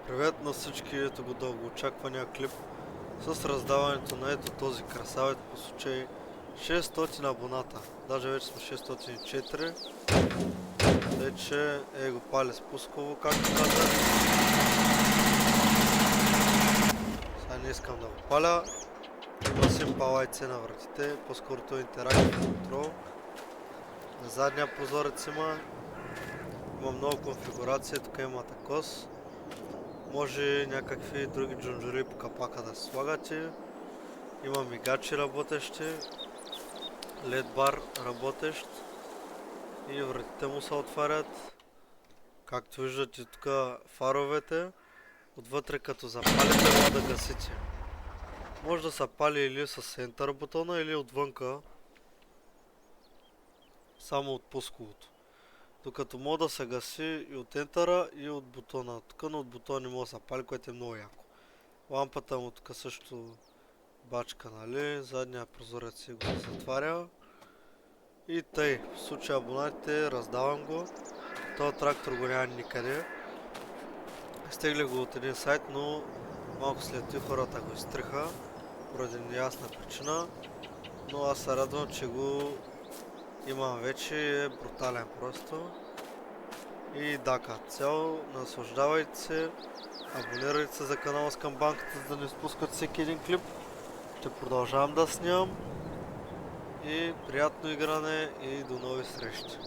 Привет на всички, ето го дългоочаквания клип с раздаването на ето този красавец по случай 600 абоната. Даже вече сме 604. Тъй че го пали спусково, както казах. Сега не искам да го паля. Има Simple IC на вратите, по-скоро той е интерактив контрол. На задния прозорец има много конфигурации, тук има такос. Може някакви други джунджури по капака да се слагате. Има мигачи работещи, LED бар работещ и вратите му се отварят. Както виждате тук фаровете, отвътре като запалите може да гасите. Може да се пали или с Enter бутона, или отвънка, само от пусковото. Докато може да се гаси и от Enter и от бутона. Тук от бутона не може да се пали, което е много яко. Лампата му тук също бачка, нали? Задния прозорец си го затваря. И тъй, в случая абонатите, раздавам го. Този трактор го няма никъде. Изтегли го от един сайт, но малко след това хората го изтриха поради неясна причина. Но аз се радвам, че го имам вече и е брутален просто. И да, като цяло, наслаждавайте се, абонирайте се за канала с камбанката, за да не спускат всеки един клип. Ще продължавам да снимам и приятно игране и до нови срещи.